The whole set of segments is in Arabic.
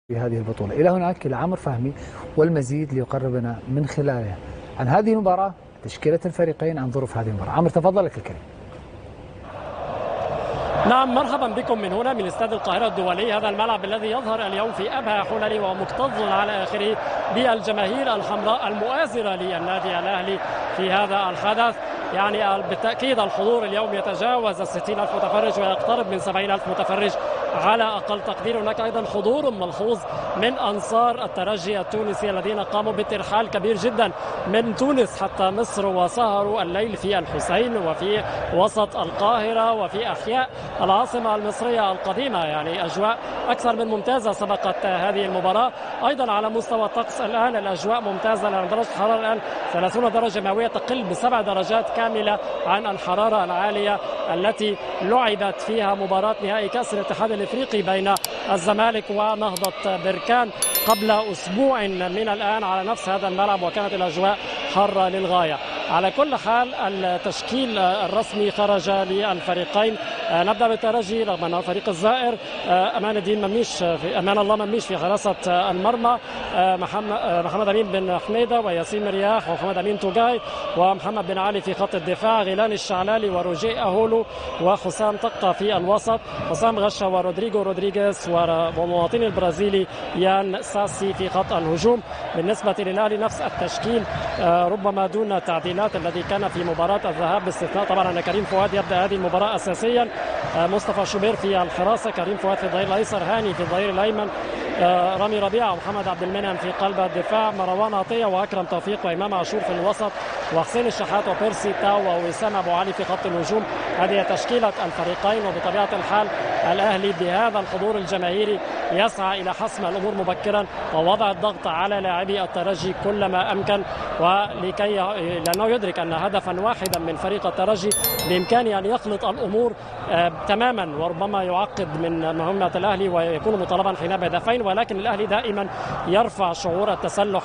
في هذه البطولة. إلى هناك إلى عمرو فهمي والمزيد ليقربنا من خلاله عن هذه المباراة، تشكيلة الفريقين، عن ظروف هذه المباراة. عمرو تفضل لك الكريم. نعم، مرحبا بكم من هنا من استاد القاهرة الدولي. هذا الملعب الذي يظهر اليوم في أبهى حلله ومكتظ على آخره بالجماهير الحمراء المؤازرة للنادي الأهلي في هذا الحدث. يعني بالتأكيد الحضور اليوم يتجاوز 60,000 متفرج ويقترب من 70,000 متفرج على أقل تقدير. هناك أيضا حضور ملحوظ من أنصار الترجي التونسي الذين قاموا بترحال كبير جدا من تونس حتى مصر، وسهروا الليل في الحسين وفي وسط القاهرة وفي أحياء العاصمة المصرية القديمة. يعني أجواء أكثر من ممتازة سبقت هذه المباراة. أيضا على مستوى الطقس الآن الأجواء ممتازة، لأن درجة الحرارة الآن 30 درجة مئوية، تقل ب7 درجات كاملة عن الحرارة العالية التي لعبت فيها مباراة نهائي كأس الاتحاد الإفريقي بين الزمالك ونهضة بركان قبل أسبوع من الآن على نفس هذا الملعب، وكانت الأجواء حارة للغاية. على كل حال التشكيل الرسمي خرج للفريقين. نبدأ بالترجي رغم أنه فريق الزائر. أمان الله مميش في حراسة المرمى، محمد أمين بن حميدة وياسين رياح ومحمد أمين توجاي ومحمد بن علي في خط الدفاع، غيلان الشعلالي وروجيه أهولو وحسام طقة في الوسط، حسام غشة ورودريجو رودريغيز والمواطن البرازيلي يان ساسي في خط الهجوم. بالنسبة للأهلي نفس التشكيل ربما دون تعديلات الذي كان في مباراة الذهاب، باستثناء طبعا أن كريم فؤاد يبدأ هذه المباراة أساسيا، مصطفى شوبير في الحراسة، كريم فؤاد في الظهير الأيسر، هاني في الظهير الأيمن، رامي ربيعة ومحمد عبد المنعم في قلب الدفاع، مروان عطية وأكرم توفيق وإمام عاشور في الوسط، وحسين الشحات وبيرسي تاو ووسام أبو علي في خط الهجوم. هذه تشكيلة الفريقين. وبطبيعة الحال الأهلي بهذا الحضور الجماهيري يسعى إلى حسم الأمور مبكرا ووضع الضغط على لاعبي الترجي كلما أمكن، لأنه يدرك أن هدفا واحدا من فريق الترجي بإمكانه أن يخلط الأمور تماما، وربما يعقد من مهمة الأهلي ويكون مطالبا حين بهدفين. ولكن الأهلي دائما يرفع شعار التسلح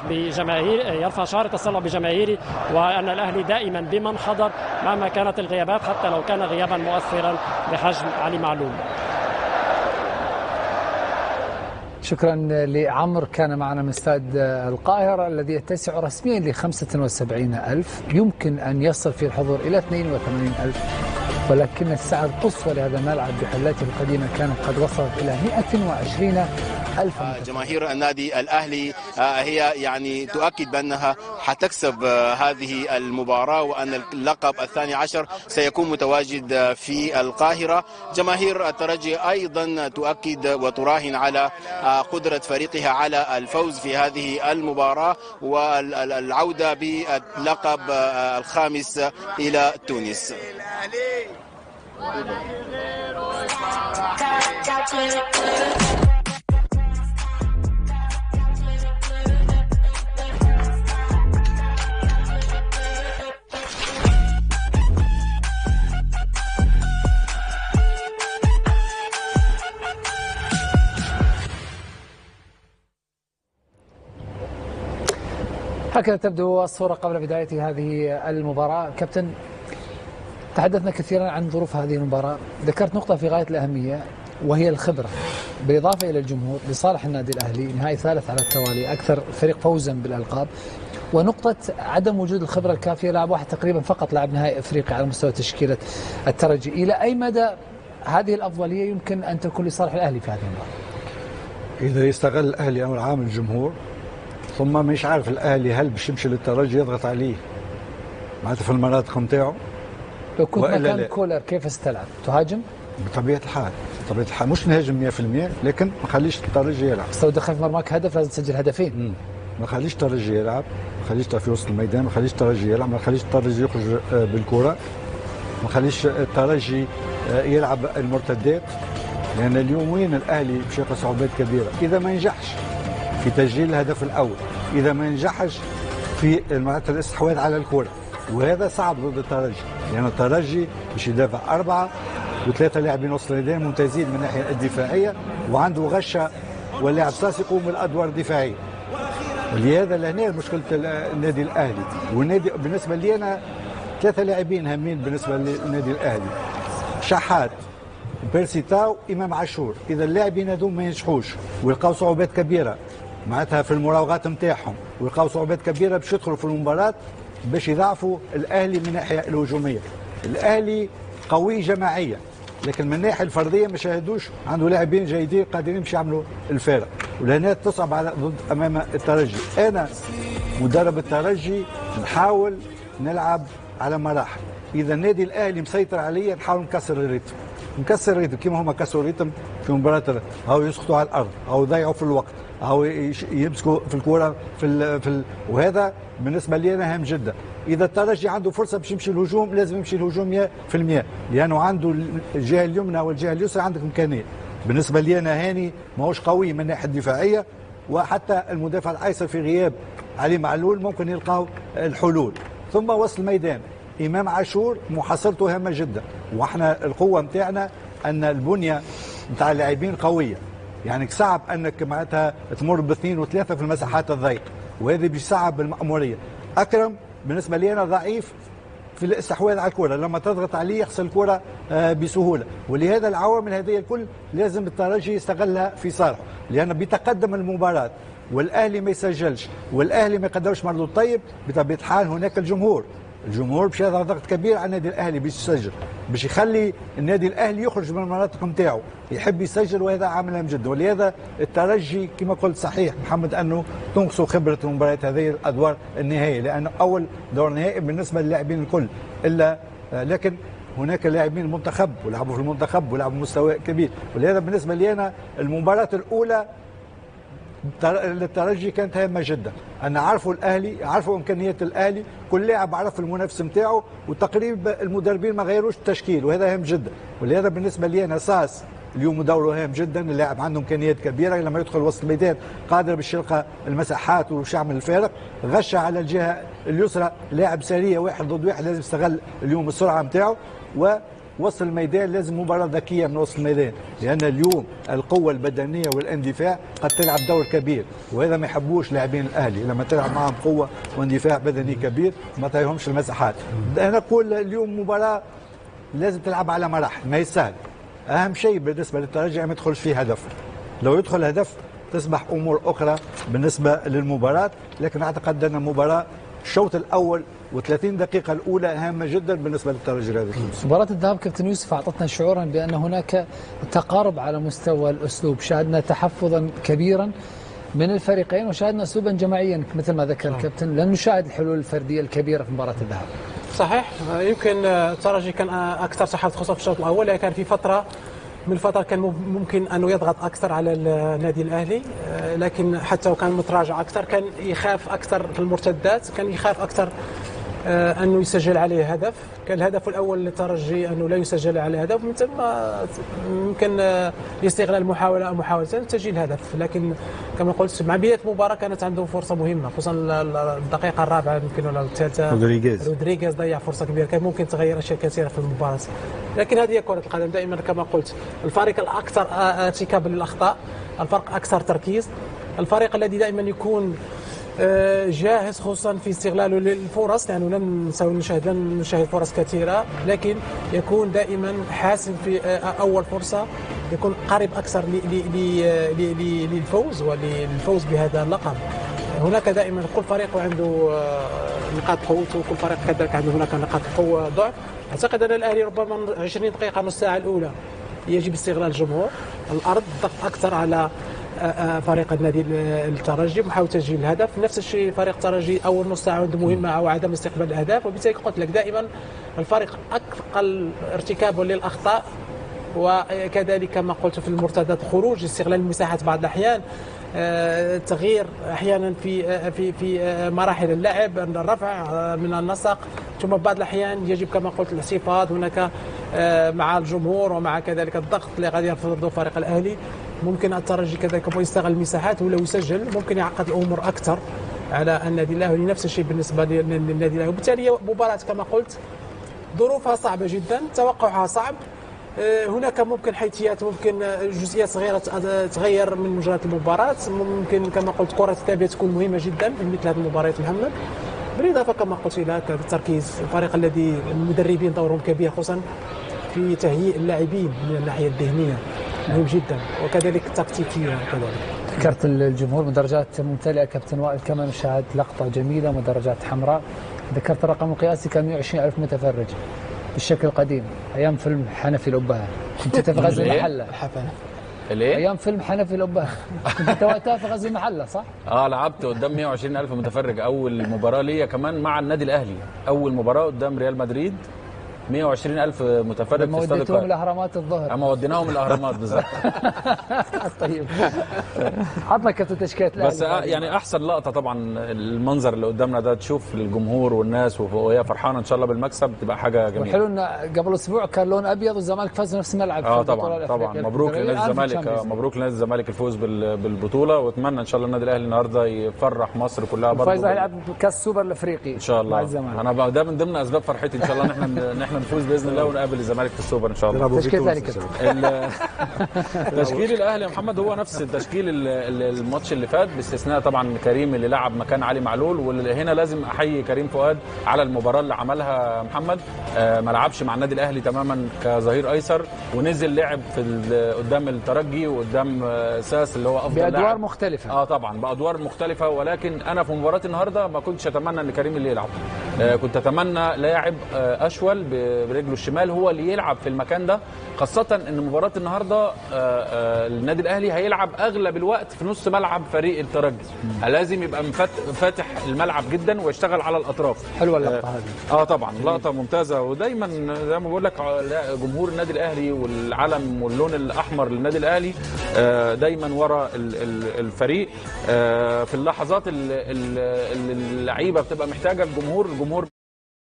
بجماهيري، وأن الأهلي دائما بمن حضر مهما كانت الغيابات، حتى لو كان غيابا مؤثرا بحجم علي معلول. شكرا لعمر، كان معنا من استاد القاهرة الذي يتسع رسميا ل75,000، يمكن أن يصل في الحضور إلى 82,000، ولكن السعة القصوى لهذا الملعب بحلاته القديمة كانت قد وصلت إلى 120,000. جماهير النادي الأهلي هي يعني تؤكد بأنها حتكسب هذه المباراة، وأن اللقب ال12 سيكون متواجد في القاهرة. جماهير الترجي أيضا تؤكد وتراهن على قدرة فريقها على الفوز في هذه المباراة والعودة باللقب الخامس إلى تونس. هكذا تبدو الصورة قبل بداية هذه المباراة. كابتن، تحدثنا كثيرا عن ظروف هذه المباراة، ذكرت نقطة في غاية الأهمية وهي الخبرة، بالإضافة إلى الجمهور لصالح النادي الأهلي، نهائي ثالث على التوالي، أكثر فريق فوزا بالألقاب، ونقطة عدم وجود الخبرة الكافية. لاعب واحد تقريبا فقط لاعب نهائي أفريقيا على مستوى تشكيلة الترجي. إلى أي مدى هذه الأفضلية يمكن أن تكون لصالح الأهلي في هذه المباراة؟ إذا يستغل الأهلي أمر عام الجمهور، ثم مش عارف الأهلي هل باش يمشي للترجي يضغط عليه معناتها في المناطق نتاعو. لو كنت مكان كولر كيف استلعب؟ تهاجم؟ بطبيعة الحال مش نهاجم 100%، لكن ما خليش الترجي يلعب. بس لو دخل في مرماك هدف لازم تسجل هدفين. ما خليش الترجي يلعب، ما خليش في وسط الميدان، ما خليش الترجي يلعب، ما خليش الترجي يخرج بالكرة، ما خليش الترجي يلعب المرتدات، لأن اليوم وين الأهلي باش يلقى صعوبات كبيرة إذا ما ينجحش في تسجيل الهدف الأول، إذا ما ينجحش في معناتها الاستحواذ على الكرة، وهذا صعب ضد الترجي، لأن الترجي باش يدافع 4 و3 لاعبين وسط الميدان ممتازين من الناحية الدفاعية، وعنده غشة واللاعب ساسي يقوم بالأدوار الدفاعية. ولهذا لهنا مشكلة النادي الأهلي. والنادي بالنسبة لي أنا 3 لاعبين هامين بالنسبة للنادي الأهلي: شحات، بيرسي تاو، امام عاشور. اذا اللاعبين هذوما ما ينجحوش ويلقاو صعوبات كبيره معناتها في المراوغات نتاعهم ويلقاو صعوبات كبيره باش يدخلوا في المباراه باش يضعفوا الاهلي من الناحيه الهجوميه. الاهلي قوي جماعيا، لكن من الناحيه الفرديه ما شاهدوش عنده لاعبين جيدين قادرين باش يعملوا الفارق، ولهنا تصعب على ضد امام الترجي. انا مدرب الترجي نحاول نلعب على مراحل. اذا النادي الاهلي مسيطر عليا نحاول نكسر الريتم كما هما كسروا الريتم في مباراه او يسقطوا على الارض او يضيعوا في الوقت او يمسكوا في الكره وهذا بالنسبه لي انا هام جدا. اذا الترجي عنده فرصه باش يمشي الهجوم لازم يمشي الهجوم 100%، لانه عنده الجهه اليمنى والجهه اليسرى عندك امكانيه. بالنسبه لي انا هاني ماهوش قوي من الناحيه الدفاعيه، وحتى المدافع الايسر في غياب علي معلول ممكن يلقاو الحلول. ثم وسط الميدان امام عاشور محاصرته هامه جدا، واحنا القوه نتاعنا ان البنيه نتاع اللاعبين قويه، يعني صعب انك معناتها تمر باثنين وثلاثه في المساحات الضيقه، وهذا بيصعب المأموريه. اكرم بالنسبه لي انا ضعيف في الاستحواذ على الكره، لما تضغط عليه يخسر الكره بسهوله، ولهذا العوامل هذه الكل لازم الترجي يستغلها في صالحه، لان بيتقدم المباراه والاهلي ما يسجلش والاهلي ما يقدمش مردود طيب، بطبيعه الحال هناك الجمهور باش يضع ضغط كبير على النادي الاهلي باش يسجل، باش يخلي النادي الاهلي يخرج من المناطق نتاعو يحب يسجل، وهذا عامل هام جدا. ولهذا الترجي كما قلت صحيح محمد انه تنقصوا خبره المباريات هذه الادوار النهائيه، لانه اول دور نهائي بالنسبه للاعبين الكل الا لكن هناك لاعبين المنتخب ولعبوا في المنتخب ولعبوا مستوى كبير. ولهذا بالنسبه لي انا المباراه الاولى للترجي كانت هامه جدا، انا عارفوا الاهلي، عارفوا امكانيات الاهلي، كل لاعب عرف المنافس نتاعو، وتقريبا المدربين ما غيروش التشكيل، وهذا هام جدا. ولهذا بالنسبه لي انا ساس اليوم دوره هام جدا، اللاعب عنده امكانيات كبيره، لما يدخل وسط الميدان قادر باش يلقى المساحات وباش يعمل الفارق. غش على الجهه اليسرى لاعب سريع واحد ضد واحد، لازم يستغل اليوم السرعه نتاعو، وسط الميدان لازم مباراة ذكية من وسط الميدان، لأن اليوم القوة البدنية والاندفاع قد تلعب دور كبير، وهذا ما يحبوش لاعبين الأهلي لما تلعب معهم قوة واندفاع بدني كبير ما تعطيهمش المساحات. أنا أقول اليوم مباراة لازم تلعب على مراحل، ما يسهل. أهم شيء بالنسبة للترجي ما يدخلش فيه هدف، لو يدخل هدف تصبح أمور أخرى بالنسبة للمباراة. لكن أعتقد أن المباراة الشوط الأول و30 دقيقة الأولى هامة جدا بالنسبة للترجي الرياضي. مباراة الذهاب كابتن يوسف أعطتنا شعورا بأن هناك تقارب على مستوى الأسلوب، شاهدنا تحفظا كبيرا من الفريقين وشاهدنا أسلوبا جماعيا مثل ما ذكر الكابتن، لن نشاهد الحلول الفردية الكبيرة في مباراة الذهاب. صحيح، يمكن الترجي كان أكثر تحفظ خصوصا في الشوط الأول، كان في فترة من الفترة كان ممكن أنه يضغط أكثر على النادي الأهلي، لكن حتى وكان متراجع أكثر كان يخاف أكثر في المرتدات، كان يخاف أكثر أنه يسجل عليه هدف. كان الهدف الأول للترجي أنه لا يسجل عليه هدف، من ثم يمكن لاستغلال محاولتين تسجيل هدف. لكن كما قلت مع بداية المباراة كانت عنده فرصة مهمة، خصوصا الدقيقة الرابعة يمكن ولا الثالثة، رودريغيز ضيع فرصة كبيرة كان ممكن تغير أشياء كثيرة في المباراة. لكن هذه كرة القدم دائما كما قلت، الفريق الأكثر ارتكابا للأخطاء، الفريق أكثر تركيز، الفريق الذي دائما يكون جاهز خصوصا في استغلاله للفرص، لأنه لن نشاهد فرص كثيرة، لكن يكون دائما حاسم في أول فرصة، يكون قريب أكثر للفوز وللفوز بهذا اللقب. هناك دائما كل فريق عنده نقاط قوته، وكل فريق كذلك عنده هناك نقاط قوة ضعف. أعتقد أن الأهلي ربما 20 دقيقة نص ساعة الأولى يجب استغلال الجمهور، الأرض ضغط أكثر على فريق النادي الترجي، محاولة تسجيل الهدف. نفس الشيء فريق الترجي أول نص ساعة عنده مهمة أو عدم استقبال الأهداف، وبالتالي قلت لك دائما الفريق أقل ارتكابا للأخطاء، وكذلك كما قلت في المرتدات خروج استغلال المساحات بعض الأحيان، تغيير أحيانا في مراحل اللعب، الرفع من النسق، ثم بعض الأحيان يجب كما قلت الاحتفاظ هناك مع الجمهور ومع كذلك الضغط اللي غادي يفرضه فريق الأهلي. ممكن الترجي كذلك يستغل المساحات ولو يسجل ممكن يعقد الأمور أكثر على النادي الأهلي، نفس الشيء بالنسبة للنادي الأهلي. وبالتالي مباراة كما قلت ظروفها صعبة جدا، توقعها صعب، هناك ممكن حيثيات، ممكن جزئيات صغيرة تغير من مجريات المباراة، ممكن كما قلت كرة الثابتة تكون مهمة جدا في مثل هذه المباريات محمد، بالإضافة كما قلت إلى التركيز، الفريق الذي المدربين دورهم كبير خصوصا في تهيئ اللاعبين من الناحية الذهنية مهم جدا، وكذلك التكتيكية كذلك. ذكرت الجمهور مدرجات ممتلئة كابتن وائل، كمان شاهدت لقطة جميلة مدرجات حمراء. ذكرت الرقم القياسي كان 120,000 متفرج بالشكل القديم أيام فيلم حنفي الأبهة. كنت في غزل المحلة. ليه؟ أيام فيلم حنفي الأبهة كنت وقتها في غزل المحلة صح؟ لعبت قدام 120,000 متفرج أول مباراة ليا كمان مع النادي الأهلي، أول مباراة قدام ريال مدريد 120,000 متفرج في استاد وديتهم الأهرامات الظهر. أما وديناهم الأهرامات بالظبط. طيب عطنا كابتن تشكيلة الأهلي. بس يعني أحسن لقطة طبعا المنظر اللي قدامنا ده، تشوف الجمهور والناس وهي فرحانة إن شاء الله بالمكسب، تبقى حاجة جميلة. وحلو إن قبل أسبوع كان لون أبيض والزمالك فاز نفس الملعب. طبعا مبروك لنادي الزمالك، مبروك لنادي الزمالك الفوز بالبطولة، وأتمنى إن شاء الله النادي الأهلي النهارده يفرح مصر كلها برضه. فايز هيلعب كأس السوبر الأفريقي إن شاء الله. مع الزمالك. أنا ده من ضمن أسباب فرحتي إن شاء الله إن إحنا نفوز بإذن الله ونقابل الزمالك في السوبر ان شاء الله. تشكيل ذلك تشكيل الاهلي يا محمد هو نفس تشكيل الماتش اللي فات، باستثناء طبعا كريم اللي لعب مكان علي معلول. وهنا لازم احيي كريم فؤاد على المباراه اللي عملها محمد. ما لعبش مع النادي الاهلي تماما كظهير ايسر، ونزل لعب في قدام الترجي وقدام ساس اللي هو افضل لاعب بادوار مختلفه. طبعا بادوار مختلفه، ولكن انا في مباراه النهارده ما كنتش اتمنى ان كريم اللي يلعب. كنت اتمنى لاعب اشول برجله الشمال هو اللي يلعب في المكان ده، خاصة ان مباراة النهارده النادي الاهلي هيلعب اغلب الوقت في نص ملعب فريق الترجي. لازم يبقى فاتح الملعب جدا ويشتغل على الاطراف. حلوه اللقطة هذه. طبعا لقطة ممتازة، ودايما زي ما بقول لك جمهور النادي الاهلي والعلم واللون الاحمر للنادي الاهلي دايما ورا الفريق في اللحظات اللي اللعيبة بتبقى محتاجة الجمهور.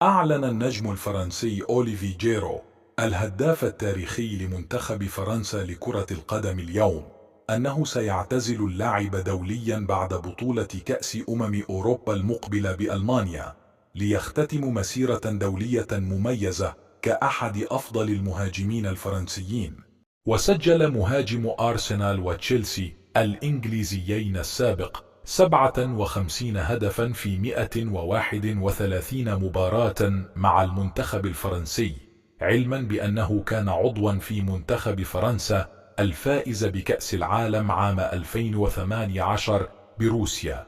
أعلن النجم الفرنسي أوليفي جيرو الهداف التاريخي لمنتخب فرنسا لكرة القدم اليوم أنه سيعتزل اللعب دوليا بعد بطولة كأس أوروبا المقبلة بألمانيا، ليختتم مسيرة دولية مميزة كأحد أفضل المهاجمين الفرنسيين. وسجل مهاجم أرسنال وتشيلسي الإنجليزيين السابق 57 هدفا في 131 مباراة مع المنتخب الفرنسي، علما بأنه كان عضوا في منتخب فرنسا الفائز بكأس العالم عام 2018 بروسيا.